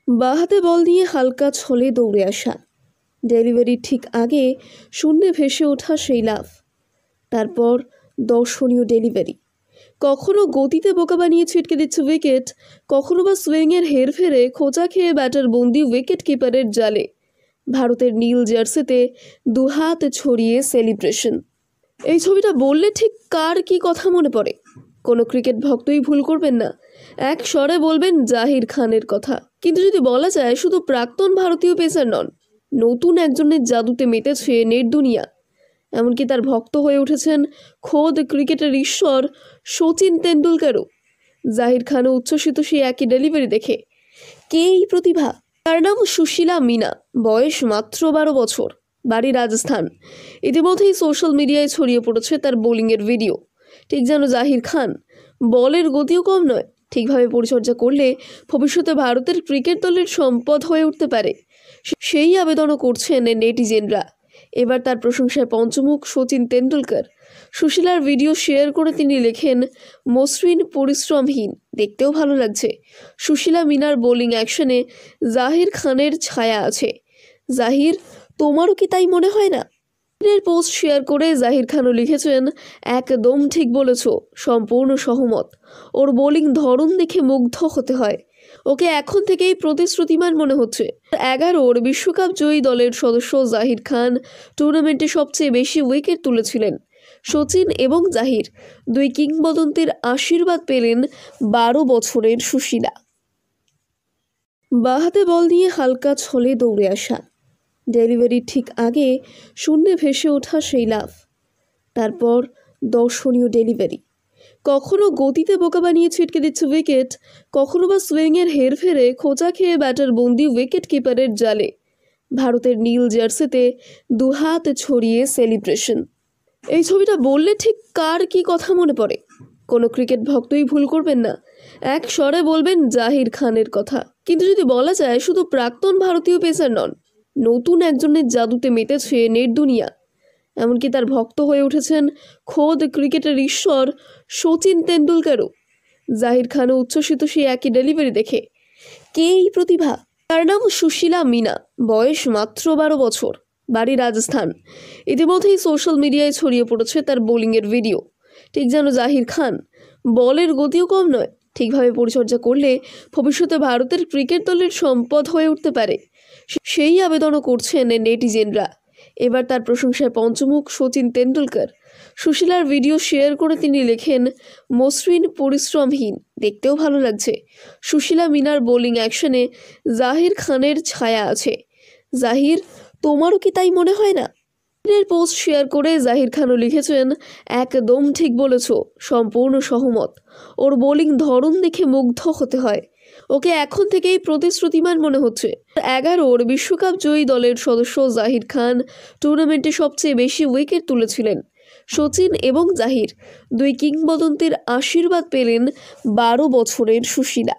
বাঁহাতে বল নিয়ে হালকা ছলে দৌড়ে আসা, ডেলিভারির ঠিক আগে শূন্যে ভেসে ওঠা সেই লাফ, তারপর দর্শনীয় ডেলিভারি। কখনো গতিতে বোকা বানিয়ে ছিটকে দিচ্ছে উইকেট, কখনো বা সুইংয়ের হেরফেরে খোঁচা খেয়ে ব্যাটার বন্দি উইকেট কিপারের জালে। ভারতের নীল জার্সিতে দুহাত ছড়িয়ে সেলিব্রেশন। এই ছবিটা বললে ঠিক কার কি কথা মনে পড়ে? কোনো ক্রিকেট ভক্তই ভুল করবেন না, এক স্বরে বলবেন জাহির খানের কথা। কিন্তু যদি বলা যায় শুধু প্রাক্তন ভারতীয় পেসার নন, নতুন একজনের জাদুতে মেতেছে নেট দুনিয়া। এমনকি তার ভক্ত হয়ে উঠেছেন খোদ ক্রিকেটের ঈশ্বর শচীন তেন্ডুলকারও। জাহির খানও উচ্ছ্বসিত সেই একই ডেলিভারি দেখে। কে এই প্রতিভা? তার নাম সুশীলা মিনা, বয়স মাত্র 12 বছর, বাড়ি রাজস্থান। ইতিমধ্যেই সোশ্যাল মিডিয়ায় ছড়িয়ে পড়েছে তার বোলিংয়ের ভিডিও। ঠিক যেন জাহির খান, বলের গতিও কম নয়। ঠিকভাবে পরিচর্যা করলে ভবিষ্যতে ভারতের ক্রিকেট দলের সম্পদ হয়ে উঠতে পারে, সেই আবেদনও করছেন নেটিজেনরা। এবার তার প্রশংসায় পঞ্চমুখ শচীন তেন্ডুলকর। সুশীলার ভিডিও শেয়ার করে তিনি লেখেন, মসৃণ পরিশ্রমহীন, দেখতেও ভালো লাগছে। সুশীলা মিনার বোলিং অ্যাকশনে জাহির খানের ছায়া আছে। জাহির, তোমারও কি তাই মনে হয় না? পোস্ট শেয়ার করে জাহির খানও লিখেছেন, একদম ঠিক বলেছ, সম্পূর্ণ সহমত। ওর বোলিং ধরন দেখে মুগ্ধ হতে হয়। ওকে এখন থেকেই প্রতিশ্রুতিমান মনে হচ্ছে। 11 বিশ্বকাপ জয়ী দলের সদস্য জাহির খান টুর্নামেন্টে সবচেয়ে বেশি উইকেট তুলেছিলেন। শচীন এবং জাহির দুই কিংবদন্তির আশীর্বাদ পেলেন 12 বছরের সুশীলা। বাঁহাতে বল নিয়ে হালকা ছলে দৌড়ে আসা, ডেলিভারির ঠিক আগে শূন্যে ভেসে ওঠা সেই লাফ, তারপর দর্শনীয় ডেলিভারি। কখনো গতিতে বোকা বানিয়ে ছিটকে দিচ্ছে উইকেট, কখনো বা সুইংয়ের হেরফেরে খোঁচা খেয়ে ব্যাটার বন্দি উইকেট কিপারের জালে। ভারতের নীল জার্সিতে দুহাত ছড়িয়ে সেলিব্রেশন। এই ছবিটা বললে ঠিক কার কি কথা মনে পড়ে? কোনো ক্রিকেট ভক্তই ভুল করবেন না, এক স্বরে বলবেন জাহির খানের কথা। কিন্তু যদি বলা যায় শুধু প্রাক্তন ভারতীয় পেসার নন, নতুন একজনের জাদুতে মেতেছে নেট দুনিয়া। এমনকি তার ভক্ত হয়ে উঠেছেন খোদ ক্রিকেটের ঈশ্বর শচীন তেন্ডুলকারও। জাহির খানও উচ্ছ্বসিত সেই একই ডেলিভারি দেখে। কে এই প্রতিভা? তার নাম সুশীলা মিনা, বয়স মাত্র 12 বছর, বাড়ি রাজস্থান। ইতিমধ্যেই সোশ্যাল মিডিয়ায় ছড়িয়ে পড়েছে তার বোলিংয়ের ভিডিও। ঠিক যেন জাহির খান, বলের গতিও কম নয়। ঠিকভাবে পরিচর্যা করলে ভবিষ্যতে ভারতের ক্রিকেট দলের সম্পদ হয়ে উঠতে পারে, সেই আবেদনও করছেন নেটিজেনরা। এবার তার প্রশংসায় পঞ্চমুখ শচীন তেন্ডুলকর। সুশীলার ভিডিও শেয়ার করে তিনি লেখেন, মসৃণ পরিশ্রমহীন, দেখতেও ভালো লাগছে। সুশীলা মিনার বোলিং অ্যাকশনে জাহির খানের ছায়া আছে। জাহির, তোমারও কি তাই মনে হয় না? পোস্ট শেয়ার করে জাহির খানও লিখেছেন, একদম ঠিক বলেছ, সম্পূর্ণ সহমত। ওর বোলিং ধরন দেখে মুগ্ধ হতে হয়। ওকে এখন থেকেই প্রতিশ্রুতিমান মনে হচ্ছে। 11 বিশ্বকাপ জয়ী দলের সদস্য জাহির খান টুর্নামেন্টে সবচেয়ে বেশি উইকেট তুলেছিলেন। শচীন এবং জাহির দুই কিংবদন্তির আশীর্বাদ পেলেন 12 বছরের সুশীলা।